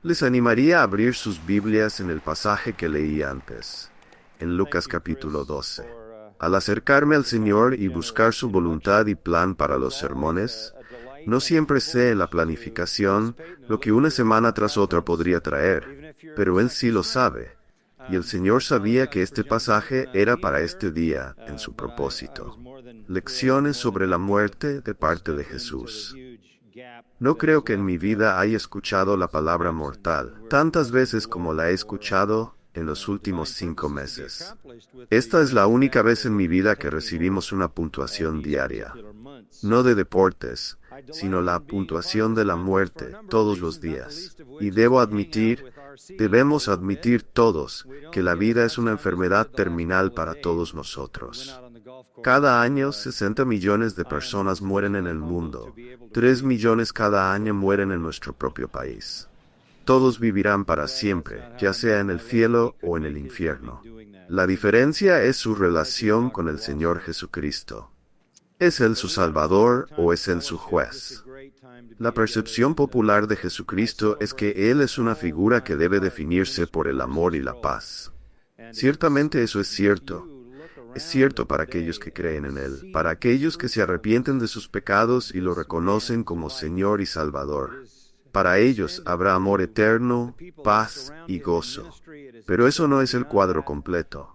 Les animaría a abrir sus Biblias en el pasaje que leí antes, en Lucas capítulo 12. Al acercarme al Señor y buscar su voluntad y plan para los sermones, no siempre sé la planificación, lo que una semana tras otra podría traer, pero Él sí lo sabe. Y el Señor sabía que este pasaje era para este día en su propósito. Lecciones sobre la muerte de parte de Jesús. No creo que en mi vida haya escuchado la palabra mortal tantas veces como la he escuchado en los últimos 5 meses. Esta es la única vez en mi vida que recibimos una puntuación diaria. No de deportes, sino la puntuación de la muerte todos los días. Y debemos admitir todos, que la vida es una enfermedad terminal para todos nosotros. Cada año, 60 millones de personas mueren en el mundo. 3 millones cada año mueren en nuestro propio país. Todos vivirán para siempre, ya sea en el cielo o en el infierno. La diferencia es su relación con el Señor Jesucristo. ¿Es Él su Salvador o es Él su juez? La percepción popular de Jesucristo es que Él es una figura que debe definirse por el amor y la paz. Ciertamente eso es cierto. Es cierto para aquellos que creen en Él, para aquellos que se arrepienten de sus pecados y lo reconocen como Señor y Salvador. Para ellos habrá amor eterno, paz y gozo. Pero eso no es el cuadro completo.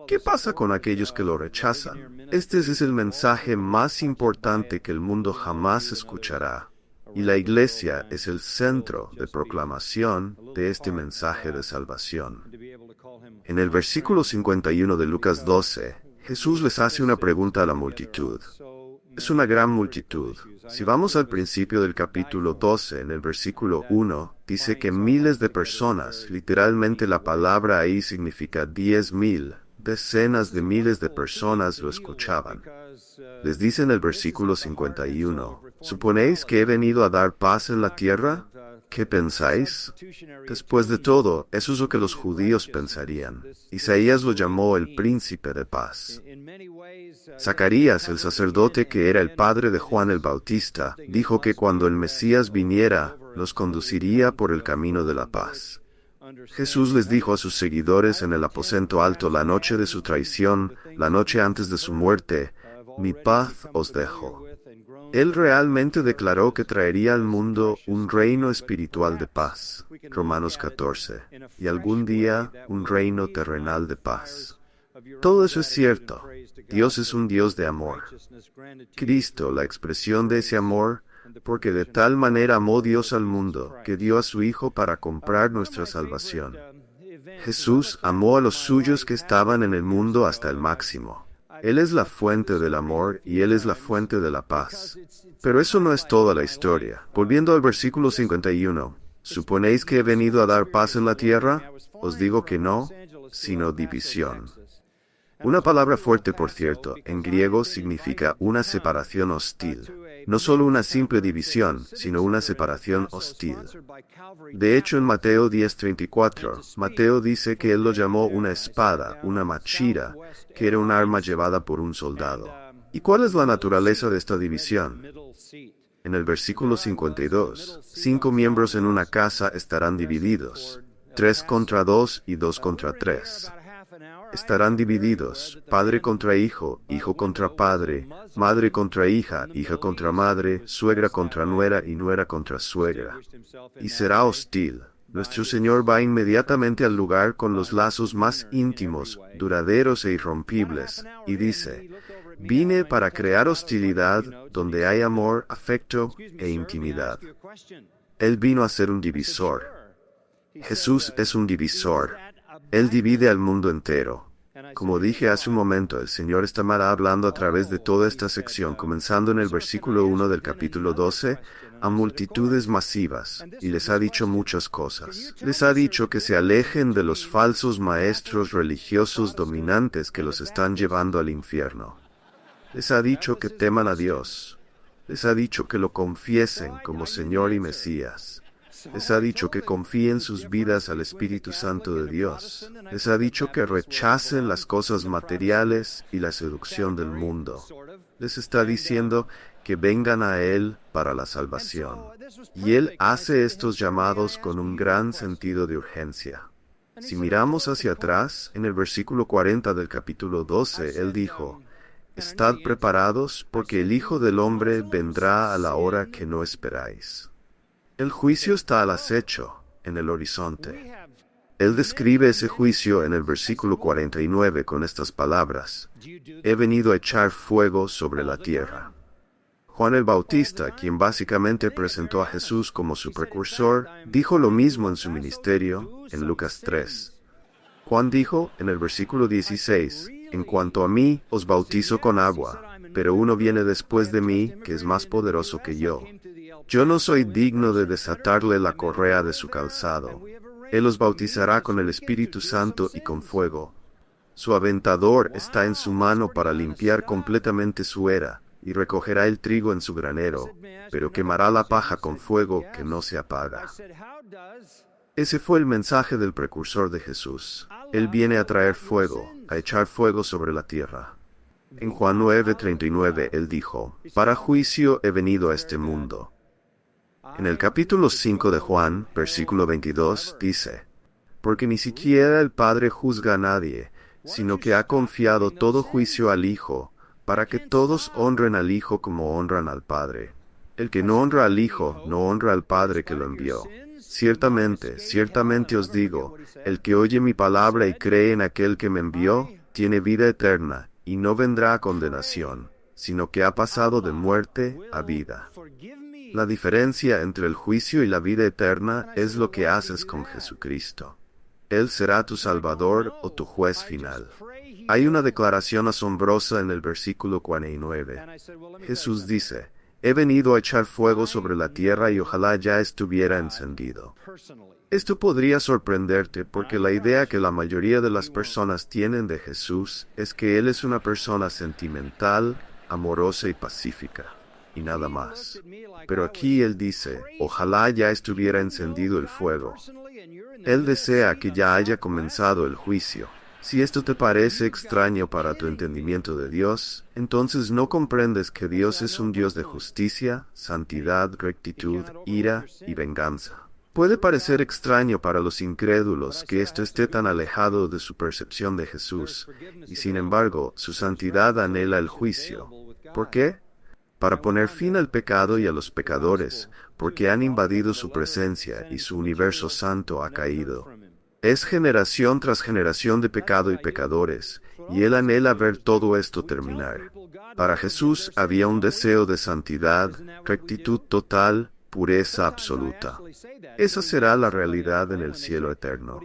¿Qué pasa con aquellos que lo rechazan? Este es el mensaje más importante que el mundo jamás escuchará. Y la Iglesia es el centro de proclamación de este mensaje de salvación. En el versículo 51 de Lucas 12, Jesús les hace una pregunta a la multitud. Es una gran multitud. Si vamos al principio del capítulo 12, en el versículo 1, dice que miles de personas, literalmente la palabra ahí significa 10,000, decenas de miles de personas lo escuchaban. Les dice en el versículo 51, ¿suponéis que he venido a dar paz en la tierra? ¿Qué pensáis? Después de todo, eso es lo que los judíos pensarían. Isaías lo llamó el príncipe de paz. Zacarías, el sacerdote que era el padre de Juan el Bautista, dijo que cuando el Mesías viniera, los conduciría por el camino de la paz. Jesús les dijo a sus seguidores en el aposento alto la noche de su traición, la noche antes de su muerte, «Mi paz os dejo». Él realmente declaró que traería al mundo un reino espiritual de paz, Romanos 14, y algún día un reino terrenal de paz. Todo eso es cierto. Dios es un Dios de amor. Cristo, la expresión de ese amor, porque de tal manera amó Dios al mundo, que dio a su Hijo para comprar nuestra salvación. Jesús amó a los suyos que estaban en el mundo hasta el máximo. Él es la fuente del amor y Él es la fuente de la paz. Pero eso no es toda la historia. Volviendo al versículo 51, ¿suponéis que he venido a dar paz en la tierra? Os digo que no, sino división. Una palabra fuerte, por cierto, en griego significa una separación hostil. No solo una simple división, sino una separación hostil. De hecho, en Mateo 10:34, Mateo dice que él lo llamó una espada, una machira, que era un arma llevada por un soldado. ¿Y cuál es la naturaleza de esta división? En el versículo 52, 5 miembros en una casa estarán divididos, 3 contra 2 y 2 contra 3. Estarán divididos, padre contra hijo, hijo contra padre, madre contra hija, hija contra madre, suegra contra nuera y nuera contra suegra. Y será hostil. Nuestro Señor va inmediatamente al lugar con los lazos más íntimos, duraderos e irrompibles, y dice, «Vine para crear hostilidad donde hay amor, afecto e intimidad». Él vino a ser un divisor. Jesús es un divisor. Él divide al mundo entero. Como dije hace un momento, el Señor estará hablando a través de toda esta sección, comenzando en el versículo 1 del capítulo 12, a multitudes masivas, y les ha dicho muchas cosas. Les ha dicho que se alejen de los falsos maestros religiosos dominantes que los están llevando al infierno. Les ha dicho que teman a Dios. Les ha dicho que lo confiesen como Señor y Mesías. Les ha dicho que confíen sus vidas al Espíritu Santo de Dios. Les ha dicho que rechacen las cosas materiales y la seducción del mundo. Les está diciendo que vengan a Él para la salvación. Y Él hace estos llamados con un gran sentido de urgencia. Si miramos hacia atrás, en el versículo 40 del capítulo 12, Él dijo, «Estad preparados, porque el Hijo del Hombre vendrá a la hora que no esperáis». El juicio está al acecho, en el horizonte. Él describe ese juicio en el versículo 49 con estas palabras, «He venido a echar fuego sobre la tierra». Juan el Bautista, quien básicamente presentó a Jesús como su precursor, dijo lo mismo en su ministerio, en Lucas 3. Juan dijo, en el versículo 16, «En cuanto a mí, os bautizo con agua, pero uno viene después de mí, que es más poderoso que yo. Yo no soy digno de desatarle la correa de su calzado. Él os bautizará con el Espíritu Santo y con fuego. Su aventador está en su mano para limpiar completamente su era, y recogerá el trigo en su granero, pero quemará la paja con fuego que no se apaga». Ese fue el mensaje del precursor de Jesús. Él viene a traer fuego, a echar fuego sobre la tierra. En Juan 9:39 Él dijo, «Para juicio he venido a este mundo». En el capítulo 5 de Juan, versículo 22, dice, «Porque ni siquiera el Padre juzga a nadie, sino que ha confiado todo juicio al Hijo, para que todos honren al Hijo como honran al Padre. El que no honra al Hijo, no honra al Padre que lo envió. Ciertamente, ciertamente os digo, el que oye mi palabra y cree en aquel que me envió, tiene vida eterna, y no vendrá a condenación, sino que ha pasado de muerte a vida». La diferencia entre el juicio y la vida eterna es lo que haces con Jesucristo. Él será tu Salvador o tu juez final. Hay una declaración asombrosa en el versículo 49. Jesús dice, «He venido a echar fuego sobre la tierra y ojalá ya estuviera encendido». Esto podría sorprenderte porque la idea que la mayoría de las personas tienen de Jesús es que Él es una persona sentimental, amorosa y pacífica, y nada más. Pero aquí Él dice, «Ojalá ya estuviera encendido el fuego». Él desea que ya haya comenzado el juicio. Si esto te parece extraño para tu entendimiento de Dios, entonces no comprendes que Dios es un Dios de justicia, santidad, rectitud, ira y venganza. Puede parecer extraño para los incrédulos que esto esté tan alejado de su percepción de Jesús, y sin embargo, su santidad anhela el juicio. ¿Por qué? Para poner fin al pecado y a los pecadores, porque han invadido su presencia y su universo santo ha caído. Es generación tras generación de pecado y pecadores, y Él anhela ver todo esto terminar. Para Jesús había un deseo de santidad, rectitud total, pureza absoluta. Esa será la realidad en el cielo eterno.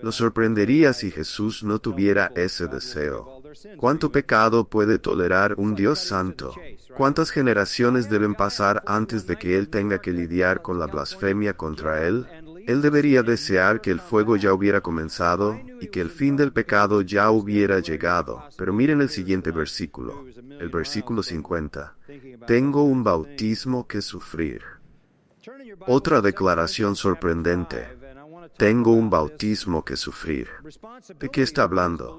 Lo sorprendería si Jesús no tuviera ese deseo. ¿Cuánto pecado puede tolerar un Dios santo? ¿Cuántas generaciones deben pasar antes de que Él tenga que lidiar con la blasfemia contra Él? Él debería desear que el fuego ya hubiera comenzado y que el fin del pecado ya hubiera llegado. Pero miren el siguiente versículo, el versículo 50. «Tengo un bautismo que sufrir». Otra declaración sorprendente. Tengo un bautismo que sufrir. ¿De qué está hablando?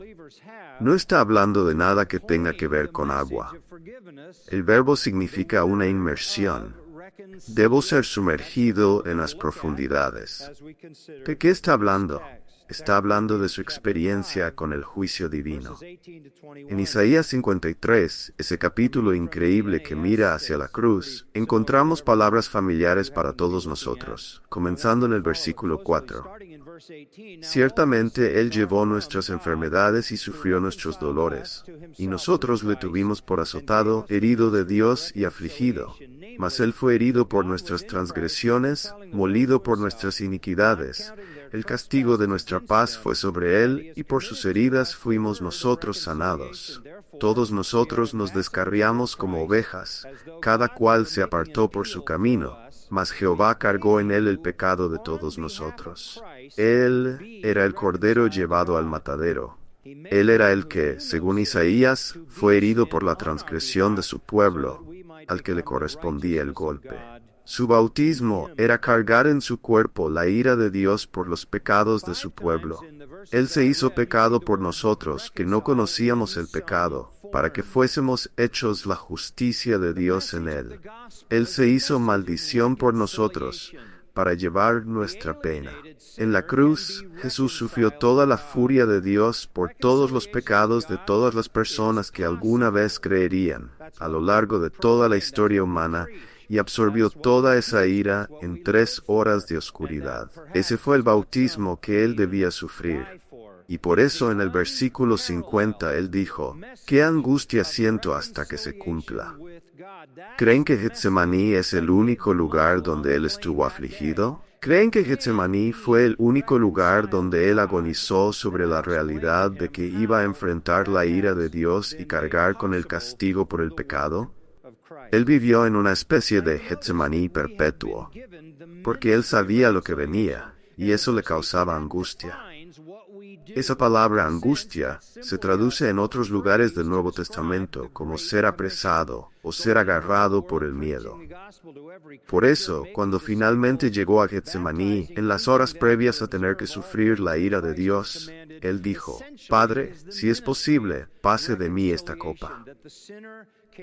No está hablando de nada que tenga que ver con agua. El verbo significa una inmersión. Debo ser sumergido en las profundidades. ¿De qué está hablando? Está hablando de su experiencia con el juicio divino. En Isaías 53, ese capítulo increíble que mira hacia la cruz, encontramos palabras familiares para todos nosotros, comenzando en el versículo 4. «Ciertamente Él llevó nuestras enfermedades y sufrió nuestros dolores, y nosotros le tuvimos por azotado, herido de Dios y afligido. Mas Él fue herido por nuestras transgresiones, molido por nuestras iniquidades. El castigo de nuestra paz fue sobre Él, y por sus heridas fuimos nosotros sanados. Todos nosotros nos descarriamos como ovejas, cada cual se apartó por su camino, mas Jehová cargó en Él el pecado de todos nosotros. Él era el cordero llevado al matadero. Él era el que, según Isaías, fue herido por la transgresión de su pueblo, al que le correspondía el golpe. Su bautismo era cargar en su cuerpo la ira de Dios por los pecados de su pueblo. Él se hizo pecado por nosotros, que no conocíamos el pecado, para que fuésemos hechos la justicia de Dios en Él. Él se hizo maldición por nosotros, para llevar nuestra pena. En la cruz, Jesús sufrió toda la furia de Dios por todos los pecados de todas las personas que alguna vez creerían, a lo largo de toda la historia humana, y absorbió toda esa ira en 3 horas de oscuridad. Ese fue el bautismo que Él debía sufrir. Y por eso en el versículo 50 Él dijo, «¿Qué angustia siento hasta que se cumpla?» ¿Creen que Getsemaní es el único lugar donde Él estuvo afligido? ¿Creen que Getsemaní fue el único lugar donde Él agonizó sobre la realidad de que iba a enfrentar la ira de Dios y cargar con el castigo por el pecado? Él vivió en una especie de Getsemaní perpetuo, porque Él sabía lo que venía, y eso le causaba angustia. Esa palabra angustia se traduce en otros lugares del Nuevo Testamento como ser apresado o ser agarrado por el miedo. Por eso, cuando finalmente llegó a Getsemaní, en las horas previas a tener que sufrir la ira de Dios, Él dijo, «Padre, si es posible, pase de mí esta copa».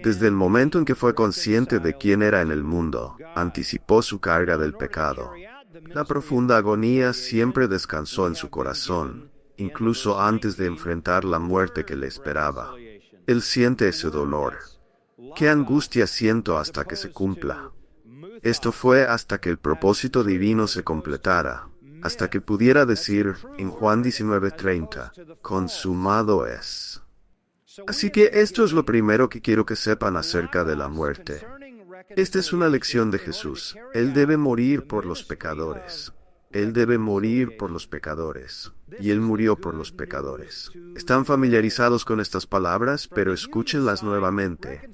Desde el momento en que fue consciente de quién era en el mundo, anticipó su carga del pecado. La profunda agonía siempre descansó en su corazón, incluso antes de enfrentar la muerte que le esperaba. Él siente ese dolor. ¿Qué angustia siento hasta que se cumpla? Esto fue hasta que el propósito divino se completara, hasta que pudiera decir en Juan 19:30, «Consumado es». Así que esto es lo primero que quiero que sepan acerca de la muerte. Esta es una lección de Jesús. Él debe morir por los pecadores. Él debe morir por los pecadores. Y Él murió por los pecadores. ¿Están familiarizados con estas palabras? Pero escúchenlas nuevamente.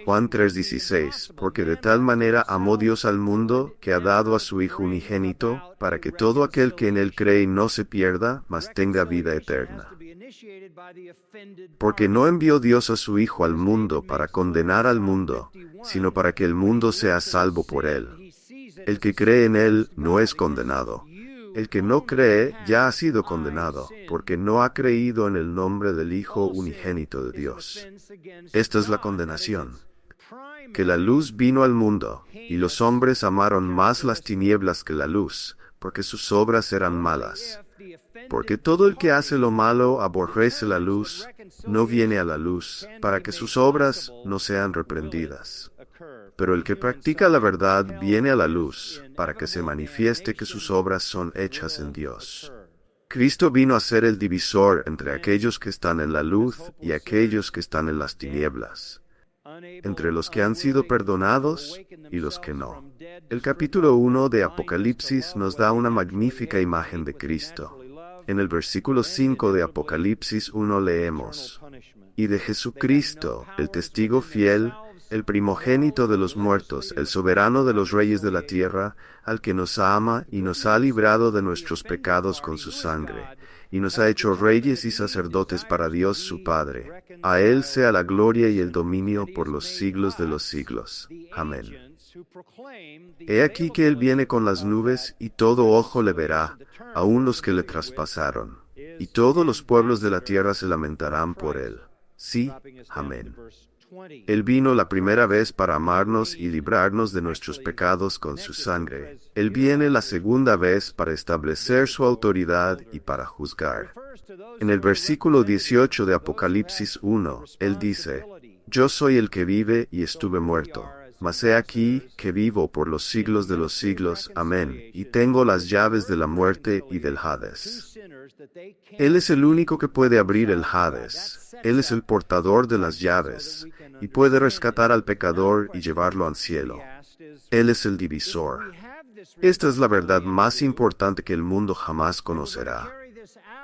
Juan 3:16, porque de tal manera amó Dios al mundo, que ha dado a su Hijo unigénito, para que todo aquel que en Él cree no se pierda, mas tenga vida eterna. Porque no envió Dios a su Hijo al mundo para condenar al mundo, sino para que el mundo sea salvo por Él. El que cree en Él no es condenado. El que no cree ya ha sido condenado, porque no ha creído en el nombre del Hijo unigénito de Dios. Esta es la condenación. Que la luz vino al mundo, y los hombres amaron más las tinieblas que la luz, porque sus obras eran malas. Porque todo el que hace lo malo aborrece la luz, no viene a la luz, para que sus obras no sean reprendidas. Pero el que practica la verdad viene a la luz, para que se manifieste que sus obras son hechas en Dios. Cristo vino a ser el divisor entre aquellos que están en la luz y aquellos que están en las tinieblas, entre los que han sido perdonados y los que no. El capítulo 1 de Apocalipsis nos da una magnífica imagen de Cristo. En el versículo 5 de Apocalipsis 1 leemos, «Y de Jesucristo, el testigo fiel, el primogénito de los muertos, el soberano de los reyes de la tierra, al que nos ama y nos ha librado de nuestros pecados con su sangre, y nos ha hecho reyes y sacerdotes para Dios su Padre. A Él sea la gloria y el dominio por los siglos de los siglos. Amén». He aquí que Él viene con las nubes, y todo ojo le verá, aun los que le traspasaron, y todos los pueblos de la tierra se lamentarán por Él. Sí, amén. Él vino la primera vez para amarnos y librarnos de nuestros pecados con su sangre. Él viene la segunda vez para establecer su autoridad y para juzgar. En el versículo 18 de Apocalipsis 1, Él dice, «Yo soy el que vive y estuve muerto. Mas he aquí que vivo por los siglos de los siglos. Amén. Y tengo las llaves de la muerte y del Hades». Él es el único que puede abrir el Hades. Él es el portador de las llaves, y puede rescatar al pecador y llevarlo al cielo. Él es el divisor. Esta es la verdad más importante que el mundo jamás conocerá.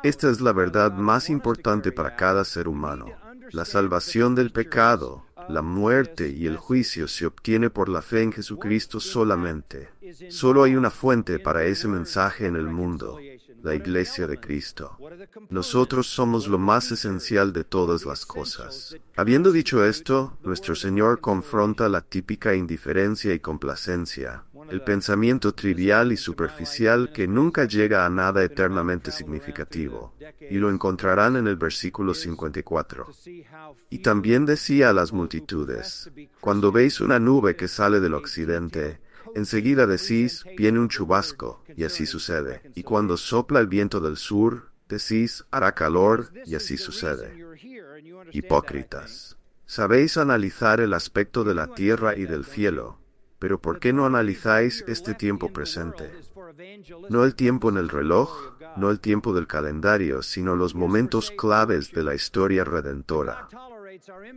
Esta es la verdad más importante para cada ser humano. La salvación del pecado, la muerte y el juicio se obtiene por la fe en Jesucristo solamente. Solo hay una fuente para ese mensaje en el mundo, la Iglesia de Cristo. Nosotros somos lo más esencial de todas las cosas. Habiendo dicho esto, nuestro Señor confronta la típica indiferencia y complacencia, el pensamiento trivial y superficial que nunca llega a nada eternamente significativo, y lo encontrarán en el versículo 54. Y también decía a las multitudes, cuando veis una nube que sale del occidente, enseguida decís, viene un chubasco, y así sucede. Y cuando sopla el viento del sur, decís, hará calor, y así sucede. Hipócritas. Sabéis analizar el aspecto de la tierra y del cielo, pero ¿por qué no analizáis este tiempo presente? No el tiempo en el reloj, no el tiempo del calendario, sino los momentos claves de la historia redentora.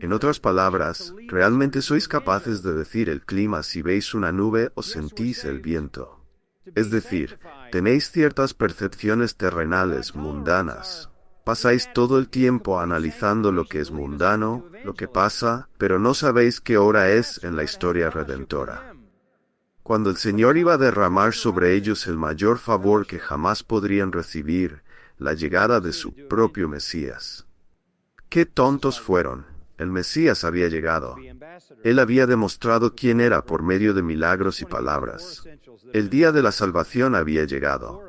En otras palabras, ¿realmente sois capaces de decir el clima si veis una nube o sentís el viento? Es decir, tenéis ciertas percepciones terrenales, mundanas. Pasáis todo el tiempo analizando lo que es mundano, lo que pasa, pero no sabéis qué hora es en la historia redentora. Cuando el Señor iba a derramar sobre ellos el mayor favor que jamás podrían recibir, la llegada de su propio Mesías. ¡Qué tontos fueron! El Mesías había llegado. Él había demostrado quién era por medio de milagros y palabras. El día de la salvación había llegado.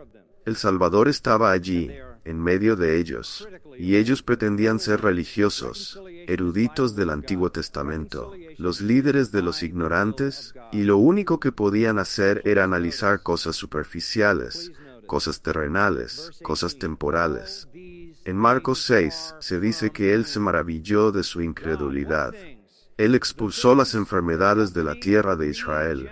El Salvador estaba allí, en medio de ellos, y ellos pretendían ser religiosos, eruditos del Antiguo Testamento, los líderes de los ignorantes, y lo único que podían hacer era analizar cosas superficiales, cosas terrenales, cosas temporales. En Marcos 6 se dice que Él se maravilló de su incredulidad. Él expulsó las enfermedades de la tierra de Israel.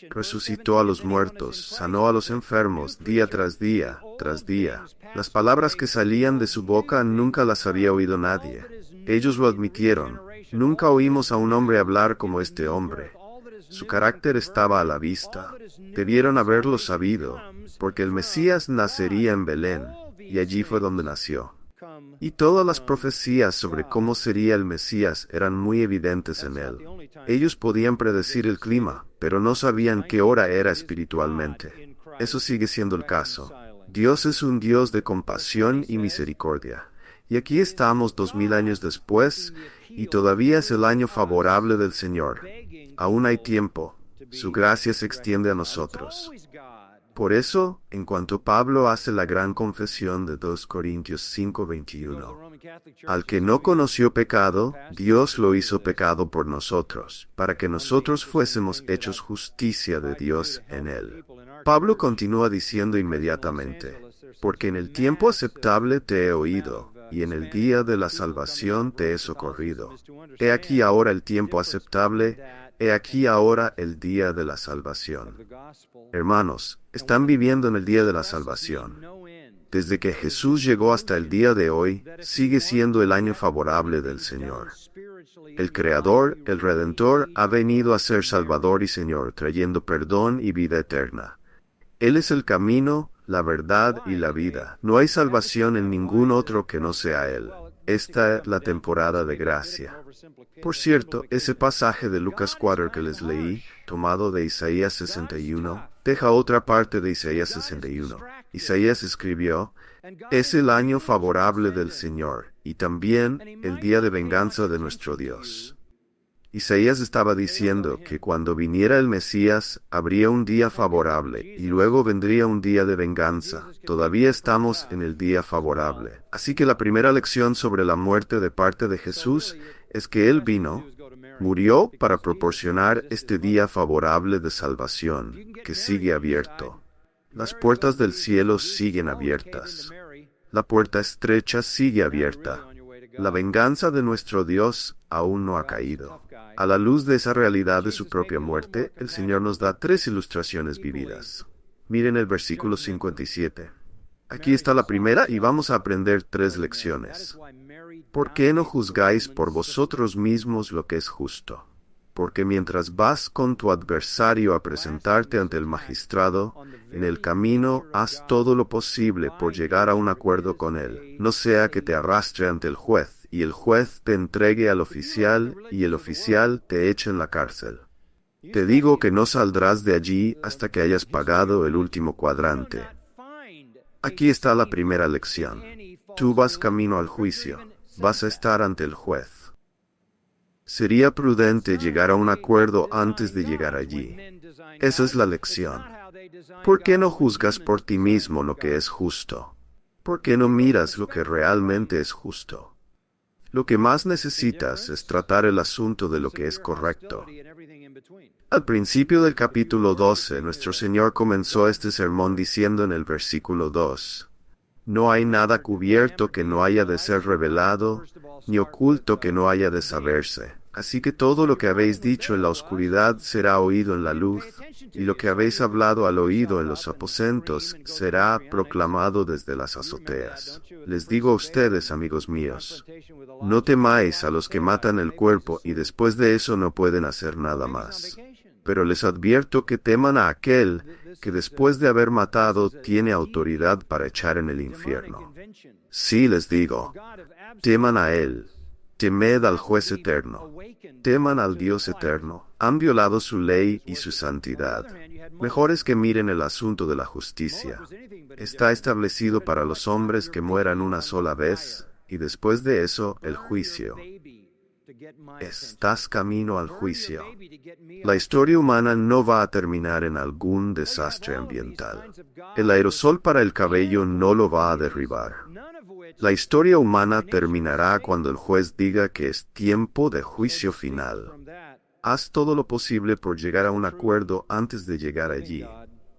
Resucitó a los muertos, sanó a los enfermos día tras día, tras día. Las palabras que salían de su boca nunca las había oído nadie. Ellos lo admitieron. Nunca oímos a un hombre hablar como este hombre. Su carácter estaba a la vista. Debieron haberlo sabido, porque el Mesías nacería en Belén, y allí fue donde nació. Y todas las profecías sobre cómo sería el Mesías eran muy evidentes en él. Ellos podían predecir el clima, pero no sabían qué hora era espiritualmente. Eso sigue siendo el caso. Dios es un Dios de compasión y misericordia. Y aquí estamos 2000 años después, y todavía es el año favorable del Señor. Aún hay tiempo. Su gracia se extiende a nosotros. Por eso, en cuanto Pablo hace la gran confesión de 2 Corintios 5:21, al que no conoció pecado, Dios lo hizo pecado por nosotros, para que nosotros fuésemos hechos justicia de Dios en él. Pablo continúa diciendo inmediatamente, porque en el tiempo aceptable te he oído, y en el día de la salvación te he socorrido. He aquí ahora el tiempo aceptable, he aquí ahora el día de la salvación. Hermanos, están viviendo en el día de la salvación. Desde que Jesús llegó hasta el día de hoy, sigue siendo el año favorable del Señor. El Creador, el Redentor, ha venido a ser Salvador y Señor, trayendo perdón y vida eterna. Él es el camino, la verdad y la vida. No hay salvación en ningún otro que no sea Él. Esta es la temporada de gracia. Por cierto, ese pasaje de Lucas 4 que les leí, tomado de Isaías 61, deja otra parte de Isaías 61. Isaías escribió, es el año favorable del Señor, y también el día de venganza de nuestro Dios. Isaías estaba diciendo que cuando viniera el Mesías, habría un día favorable, y luego vendría un día de venganza. Todavía estamos en el día favorable. Así que la primera lección sobre la muerte de parte de Jesús es que Él vino, murió para proporcionar este día favorable de salvación, que sigue abierto. Las puertas del cielo siguen abiertas. La puerta estrecha sigue abierta. La venganza de nuestro Dios aún no ha caído. A la luz de esa realidad de su propia muerte, el Señor nos da 3 ilustraciones vividas. Miren el versículo 57. Aquí está la primera y vamos a aprender 3 lecciones. ¿Por qué no juzgáis por vosotros mismos lo que es justo? Porque mientras vas con tu adversario a presentarte ante el magistrado, en el camino haz todo lo posible por llegar a un acuerdo con él, no sea que te arrastre ante el juez, y el juez te entregue al oficial, y el oficial te eche en la cárcel. Te digo que no saldrás de allí hasta que hayas pagado el último cuadrante. Aquí está la primera lección. Tú vas camino al juicio, vas a estar ante el juez. Sería prudente llegar a un acuerdo antes de llegar allí. Esa es la lección. ¿Por qué no juzgas por ti mismo lo que es justo? ¿Por qué no miras lo que realmente es justo? Lo que más necesitas es tratar el asunto de lo que es correcto. Al principio del capítulo 12, nuestro Señor comenzó este sermón diciendo en el versículo 2, «No hay nada cubierto que no haya de ser revelado, ni oculto que no haya de saberse. Así que todo lo que habéis dicho en la oscuridad será oído en la luz, y lo que habéis hablado al oído en los aposentos será proclamado desde las azoteas. Les digo a ustedes, amigos míos, no temáis a los que matan el cuerpo y después de eso no pueden hacer nada más. Pero les advierto que teman a aquel que después de haber matado tiene autoridad para echar en el infierno. Sí, les digo, teman a él. Temed al juez eterno. Teman al Dios eterno. Han violado su ley y su santidad. Mejor es que miren el asunto de la justicia. Está establecido para los hombres que mueran una sola vez, y después de eso el juicio. Estás camino al juicio. La historia humana no va a terminar en algún desastre ambiental. El aerosol para el cabello no lo va a derribar. La historia humana terminará cuando el juez diga que es tiempo de juicio final. Haz todo lo posible por llegar a un acuerdo antes de llegar allí.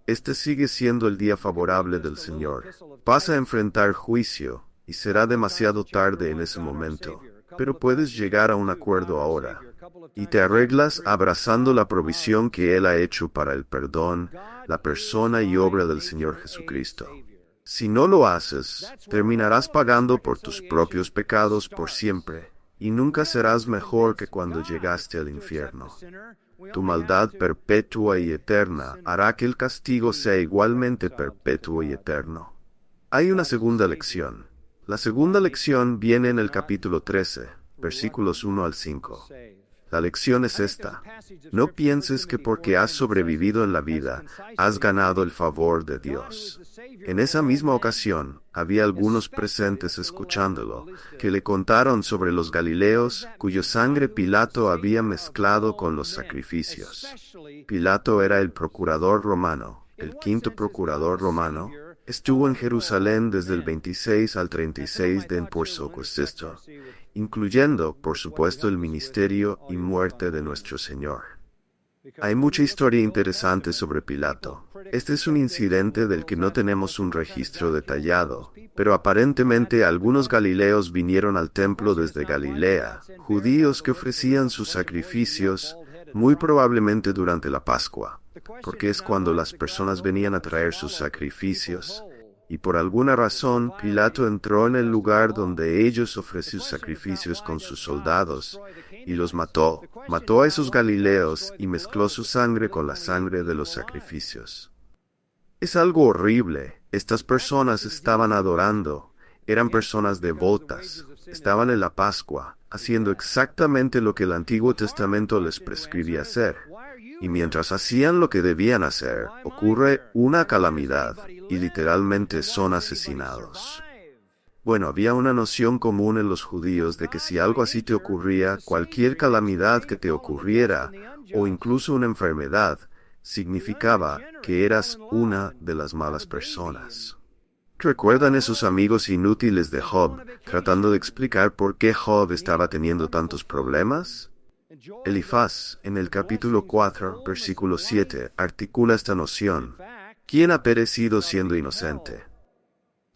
Este sigue siendo el día favorable del Señor. Vas a enfrentar juicio, y será demasiado tarde en ese momento. Pero puedes llegar a un acuerdo ahora. Y te arreglas abrazando la provisión que Él ha hecho para el perdón, la persona y obra del Señor Jesucristo. Si no lo haces, terminarás pagando por tus propios pecados por siempre, y nunca serás mejor que cuando llegaste al infierno. Tu maldad perpetua y eterna hará que el castigo sea igualmente perpetuo y eterno. Hay una segunda lección. La segunda lección viene en el capítulo 13, versículos 1 al 5. La lección es esta: no pienses que porque has sobrevivido en la vida, has ganado el favor de Dios. En esa misma ocasión, había algunos presentes escuchándolo, que le contaron sobre los Galileos, cuya sangre Pilato había mezclado con los sacrificios. Pilato era el procurador romano, el quinto procurador romano. Estuvo en Jerusalén desde el 26 al 36 de Porsocosesto, incluyendo, por supuesto, el ministerio y muerte de nuestro Señor. Hay mucha historia interesante sobre Pilato. Este es un incidente del que no tenemos un registro detallado, pero aparentemente algunos galileos vinieron al templo desde Galilea, judíos que ofrecían sus sacrificios, muy probablemente durante la Pascua, porque es cuando las personas venían a traer sus sacrificios. Y por alguna razón, Pilato entró en el lugar donde ellos ofrecían sus sacrificios con sus soldados, y los mató. Mató a esos galileos y mezcló su sangre con la sangre de los sacrificios. Es algo horrible. Estas personas estaban adorando. Eran personas devotas. Estaban en la Pascua, haciendo exactamente lo que el Antiguo Testamento les prescribía hacer. Y mientras hacían lo que debían hacer, ocurre una calamidad, y literalmente son asesinados. Bueno, había una noción común en los judíos de que si algo así te ocurría, cualquier calamidad que te ocurriera, o incluso una enfermedad, significaba que eras una de las malas personas. ¿Recuerdan esos amigos inútiles de Job, tratando de explicar por qué Job estaba teniendo tantos problemas? Elifaz, en el capítulo 4, versículo 7, articula esta noción: ¿quién ha perecido siendo inocente?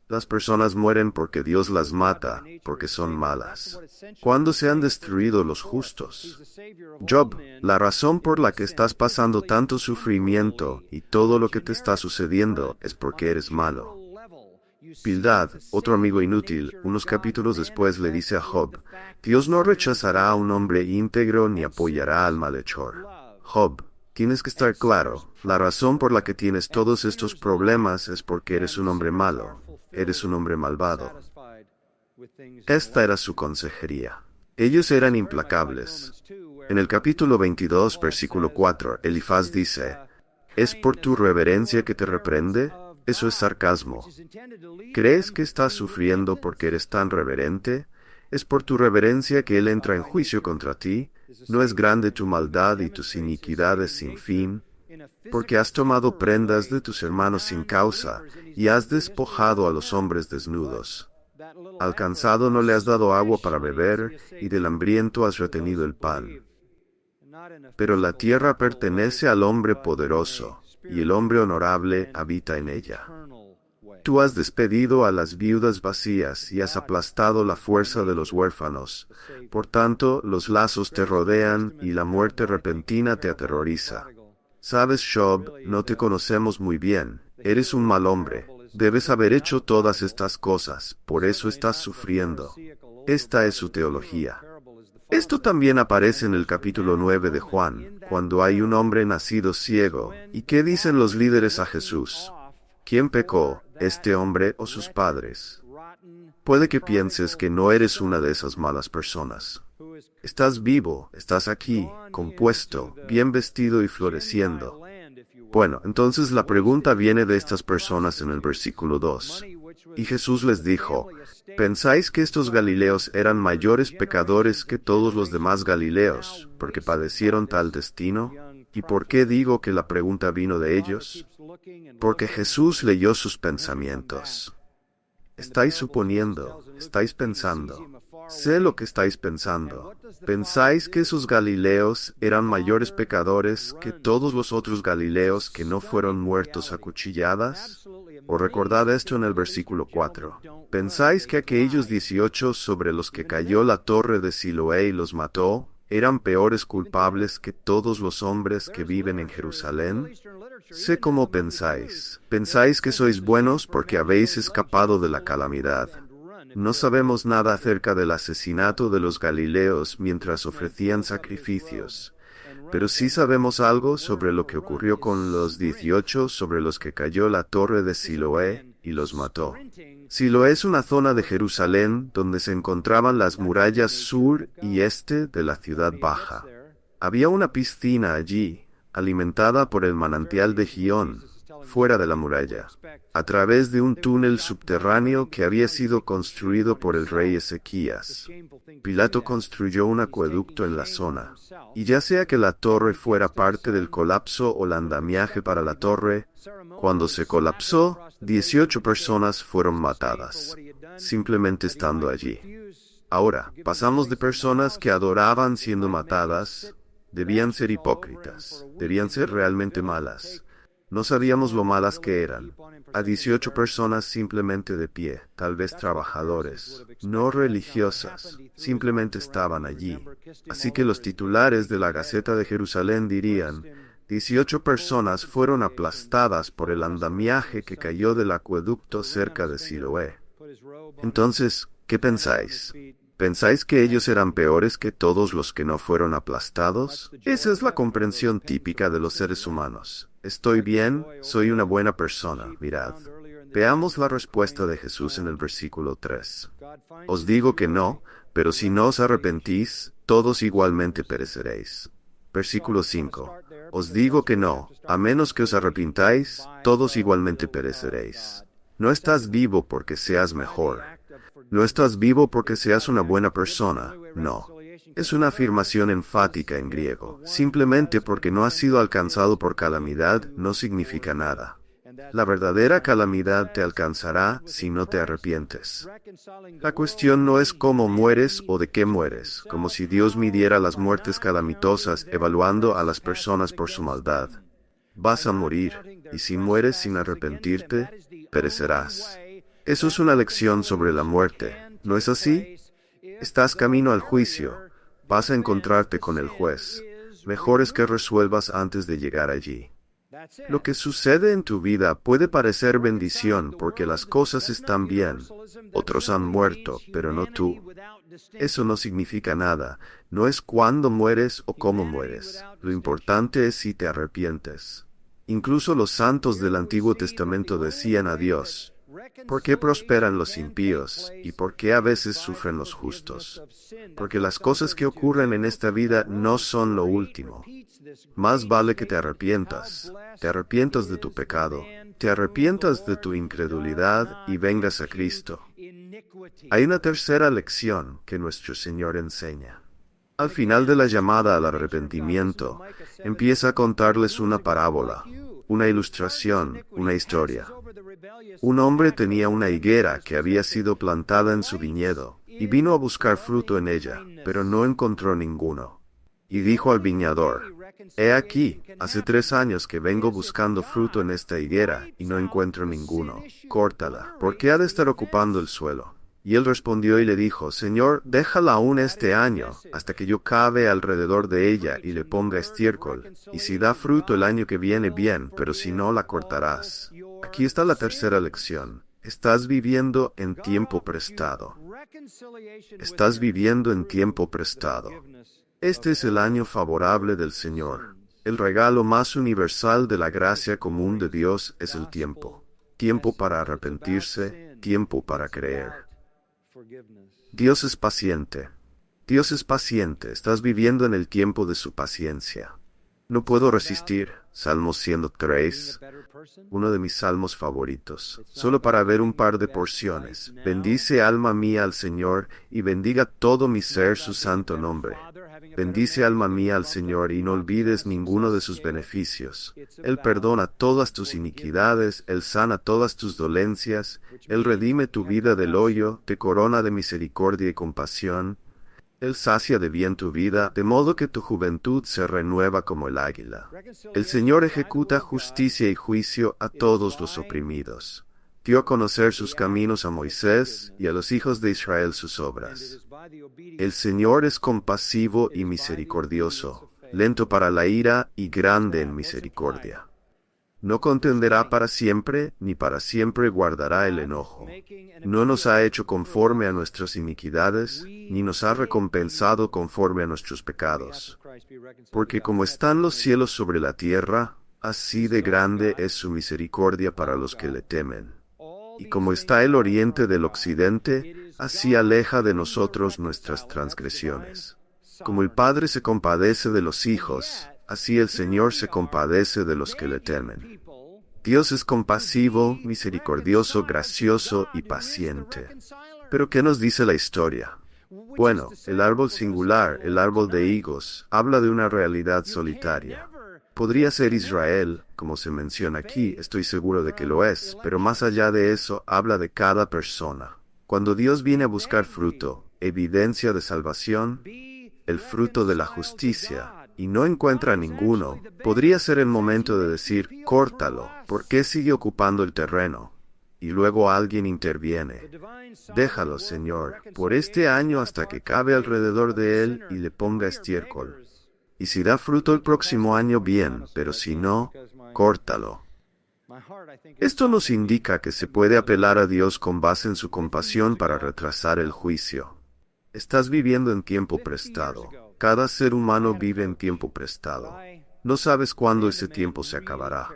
Las personas mueren porque Dios las mata, porque son malas. ¿Cuándo se han destruido los justos? Job, la razón por la que estás pasando tanto sufrimiento y todo lo que te está sucediendo es porque eres malo. Bildad, otro amigo inútil, unos capítulos después le dice a Job: Dios no rechazará a un hombre íntegro ni apoyará al malhechor. Job, tienes que estar claro, la razón por la que tienes todos estos problemas es porque eres un hombre malo, eres un hombre malvado. Esta era su consejería. Ellos eran implacables. En el capítulo 22, versículo 4, Elifaz dice: ¿es por tu reverencia que te reprende? Eso es sarcasmo. ¿Crees que estás sufriendo porque eres tan reverente? ¿Es por tu reverencia que Él entra en juicio contra ti? ¿No es grande tu maldad y tus iniquidades sin fin? porque has tomado prendas de tus hermanos sin causa, y has despojado a los hombres desnudos. Al cansado no le has dado agua para beber, y del hambriento has retenido el pan. Pero la tierra pertenece al hombre poderoso, y el hombre honorable habita en ella. Tú has despedido a las viudas vacías y has aplastado la fuerza de los huérfanos. Por tanto, los lazos te rodean y la muerte repentina te aterroriza. Sabes, Job, no te conocemos muy bien. Eres un mal hombre. Debes haber hecho todas estas cosas, por eso estás sufriendo. Esta es su teología. Esto también aparece en el capítulo 9 de Juan, cuando hay un hombre nacido ciego. ¿Y qué dicen los líderes a Jesús? ¿Quién pecó, este hombre o sus padres? Puede que pienses que no eres una de esas malas personas. Estás vivo, estás aquí, compuesto, bien vestido y floreciendo. Bueno, entonces la pregunta viene de estas personas en el versículo 2. Y Jesús les dijo, ¿pensáis que estos galileos eran mayores pecadores que todos los demás galileos, porque padecieron tal destino? ¿Y por qué digo que la pregunta vino de ellos? Porque Jesús leyó sus pensamientos. Estáis suponiendo, estáis pensando. Sé lo que estáis pensando. ¿Pensáis que esos galileos eran mayores pecadores que todos los otros galileos que no fueron muertos a cuchilladas? O recordad esto en el versículo 4. ¿Pensáis que aquellos 18 sobre los que cayó la torre de Siloé y los mató, eran peores culpables que todos los hombres que viven en Jerusalén? Sé cómo pensáis. Pensáis que sois buenos porque habéis escapado de la calamidad. No sabemos nada acerca del asesinato de los galileos mientras ofrecían sacrificios, pero sí sabemos algo sobre lo que ocurrió con los 18 sobre los que cayó la torre de Siloé y los mató. Siloé es una zona de Jerusalén donde se encontraban las murallas sur y este de la ciudad baja. Había una piscina allí, alimentada por el manantial de Gihón, fuera de la muralla, a través de un túnel subterráneo que había sido construido por el rey Ezequías. Pilato construyó un acueducto en la zona, y ya sea que la torre fuera parte del colapso o el andamiaje para la torre, cuando se colapsó, 18 personas fueron matadas, simplemente estando allí. Ahora, pasamos de personas que adoraban siendo matadas, debían ser hipócritas, debían ser realmente malas. No sabíamos lo malas que eran, a 18 personas simplemente de pie, tal vez trabajadores, no religiosas, simplemente estaban allí. Así que los titulares de la Gaceta de Jerusalén dirían, 18 personas fueron aplastadas por el andamiaje que cayó del acueducto cerca de Siloé. Entonces, ¿qué pensáis? ¿Pensáis que ellos eran peores que todos los que no fueron aplastados? Esa es la comprensión típica de los seres humanos. Estoy bien, soy una buena persona, mirad. Veamos la respuesta de Jesús en el versículo 3. Os digo que no, pero si no os arrepentís, todos igualmente pereceréis. Versículo 5. Os digo que no, a menos que os arrepintáis, todos igualmente pereceréis. No estás vivo porque seas mejor. No estás vivo porque seas una buena persona, no. Es una afirmación enfática en griego. Simplemente porque no has sido alcanzado por calamidad no significa nada. La verdadera calamidad te alcanzará si no te arrepientes. La cuestión no es cómo mueres o de qué mueres, como si Dios midiera las muertes calamitosas evaluando a las personas por su maldad. Vas a morir, y si mueres sin arrepentirte, perecerás. Eso es una lección sobre la muerte, ¿no es así? Estás camino al juicio, vas a encontrarte con el juez. Mejor es que resuelvas antes de llegar allí. Lo que sucede en tu vida puede parecer bendición porque las cosas están bien. Otros han muerto, pero no tú. Eso no significa nada. No es cuándo mueres o cómo mueres. Lo importante es si te arrepientes. Incluso los santos del Antiguo Testamento decían a Dios, ¿por qué prosperan los impíos y por qué a veces sufren los justos? Porque las cosas que ocurren en esta vida no son lo último. Más vale que te arrepientas de tu pecado, te arrepientas de tu incredulidad y vengas a Cristo. Hay una tercera lección que nuestro Señor enseña. Al final de la llamada al arrepentimiento, empieza a contarles una parábola, una ilustración, una historia. Un hombre tenía una higuera que había sido plantada en su viñedo, y vino a buscar fruto en ella, pero no encontró ninguno. Y dijo al viñador: He aquí, hace 3 años que vengo buscando fruto en esta higuera, y no encuentro ninguno. Córtala, porque ha de estar ocupando el suelo. Y él respondió y le dijo: Señor, déjala aún este año, hasta que yo cave alrededor de ella y le ponga estiércol. Y si da fruto el año que viene, bien, pero si no, la cortarás. Aquí está la tercera lección. Estás viviendo en tiempo prestado. Estás viviendo en tiempo prestado. Este es el año favorable del Señor. El regalo más universal de la gracia común de Dios es el tiempo. Tiempo para arrepentirse, tiempo para creer. Dios es paciente. Dios es paciente. Estás viviendo en el tiempo de su paciencia. No puedo resistir. Salmos 103, uno de mis salmos favoritos. Solo para ver un par de porciones. Bendice alma mía al Señor, y bendiga todo mi ser su santo nombre. Bendice alma mía al Señor, y no olvides ninguno de sus beneficios. Él perdona todas tus iniquidades, Él sana todas tus dolencias, Él redime tu vida del hoyo, te corona de misericordia y compasión. Él sacia de bien tu vida, de modo que tu juventud se renueva como el águila. El Señor ejecuta justicia y juicio a todos los oprimidos. Dio a conocer sus caminos a Moisés y a los hijos de Israel sus obras. El Señor es compasivo y misericordioso, lento para la ira y grande en misericordia. No contenderá para siempre, ni para siempre guardará el enojo. No nos ha hecho conforme a nuestras iniquidades, ni nos ha recompensado conforme a nuestros pecados. Porque como están los cielos sobre la tierra, así de grande es su misericordia para los que le temen. Y como está el oriente del occidente, así aleja de nosotros nuestras transgresiones. Como el Padre se compadece de los hijos, así el Señor se compadece de los que le temen. Dios es compasivo, misericordioso, gracioso y paciente. ¿Pero qué nos dice la historia? Bueno, el árbol singular, el árbol de higos, habla de una realidad solitaria. Podría ser Israel, como se menciona aquí, estoy seguro de que lo es, pero más allá de eso, habla de cada persona. Cuando Dios viene a buscar fruto, evidencia de salvación, el fruto de la justicia, y no encuentra ninguno, podría ser el momento de decir: córtalo, ¿por qué sigue ocupando el terreno? Y luego alguien interviene: déjalo, Señor, por este año hasta que cabe alrededor de él y le ponga estiércol. Y si da fruto el próximo año, bien, pero si no, córtalo. Esto nos indica que se puede apelar a Dios con base en su compasión para retrasar el juicio. Estás viviendo en tiempo prestado. Cada ser humano vive en tiempo prestado. No sabes cuándo ese tiempo se acabará.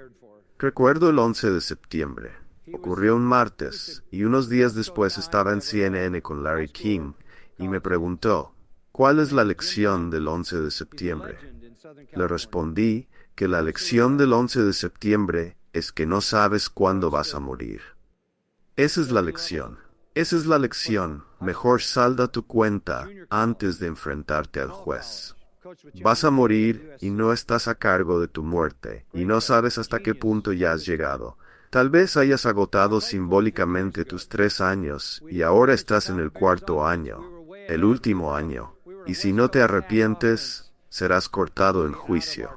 Recuerdo el 11 de septiembre. Ocurrió un martes, y unos días después estaba en CNN con Larry King, y me preguntó: ¿cuál es la lección del 11 de septiembre? Le respondí que la lección del 11 de septiembre es que no sabes cuándo vas a morir. Esa es la lección. Esa es la lección. Mejor salda tu cuenta antes de enfrentarte al juez. Vas a morir y no estás a cargo de tu muerte, y no sabes hasta qué punto ya has llegado. Tal vez hayas agotado simbólicamente tus 3 años, y ahora estás en el 4.º año, el último año, y si no te arrepientes, serás cortado en juicio.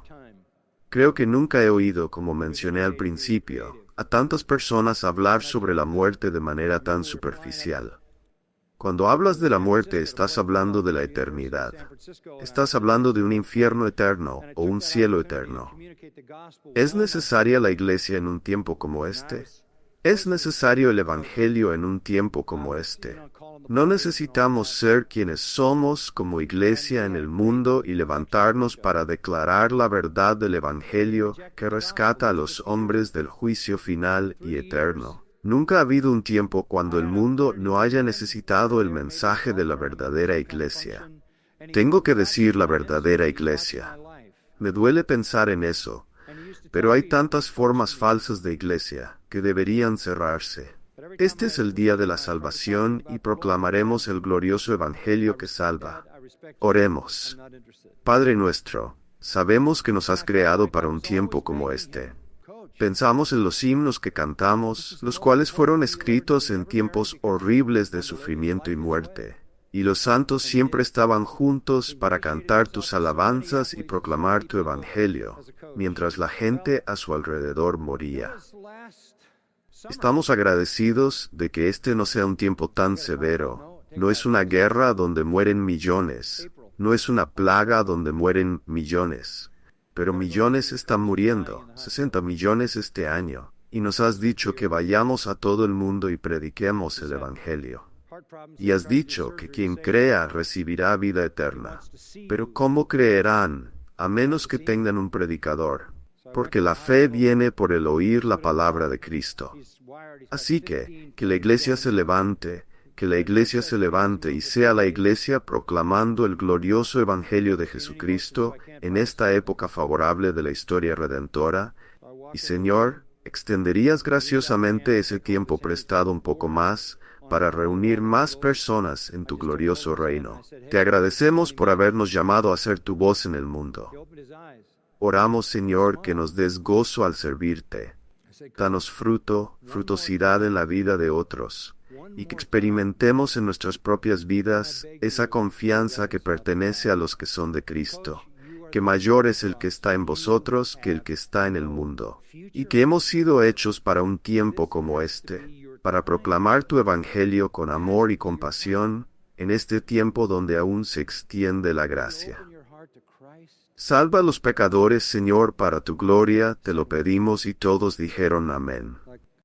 Creo que nunca he oído, como mencioné al principio, a tantas personas hablar sobre la muerte de manera tan superficial. Cuando hablas de la muerte, estás hablando de la eternidad. Estás hablando de un infierno eterno o un cielo eterno. ¿Es necesaria la iglesia en un tiempo como este? ¿Es necesario el Evangelio en un tiempo como este? No necesitamos ser quienes somos como iglesia en el mundo y levantarnos para declarar la verdad del Evangelio que rescata a los hombres del juicio final y eterno. Nunca ha habido un tiempo cuando el mundo no haya necesitado el mensaje de la verdadera iglesia. Tengo que decir la verdadera iglesia. Me duele pensar en eso, pero hay tantas formas falsas de iglesia que deberían cerrarse. Este es el día de la salvación y proclamaremos el glorioso Evangelio que salva. Oremos. Padre nuestro, sabemos que nos has creado para un tiempo como este. Pensamos en los himnos que cantamos, los cuales fueron escritos en tiempos horribles de sufrimiento y muerte, y los santos siempre estaban juntos para cantar tus alabanzas y proclamar tu evangelio, mientras la gente a su alrededor moría. Estamos agradecidos de que este no sea un tiempo tan severo. No es una guerra donde mueren millones, no es una plaga donde mueren millones. Pero millones están muriendo, 60 millones este año, y nos has dicho que vayamos a todo el mundo y prediquemos el Evangelio. Y has dicho que quien crea recibirá vida eterna. Pero ¿cómo creerán, a menos que tengan un predicador? Porque la fe viene por el oír la palabra de Cristo. Así que la iglesia se levante, que la iglesia se levante y sea la iglesia proclamando el glorioso Evangelio de Jesucristo en esta época favorable de la historia redentora. Y Señor, extenderías graciosamente ese tiempo prestado un poco más para reunir más personas en tu glorioso reino. Te agradecemos por habernos llamado a ser tu voz en el mundo. Oramos, Señor, que nos des gozo al servirte. Danos frutosidad en la vida de otros, y que experimentemos en nuestras propias vidas esa confianza que pertenece a los que son de Cristo, que mayor es el que está en vosotros que el que está en el mundo, y que hemos sido hechos para un tiempo como este, para proclamar tu evangelio con amor y compasión en este tiempo donde aún se extiende la gracia. Salva a los pecadores, Señor, para tu gloria, te lo pedimos, y todos dijeron amén.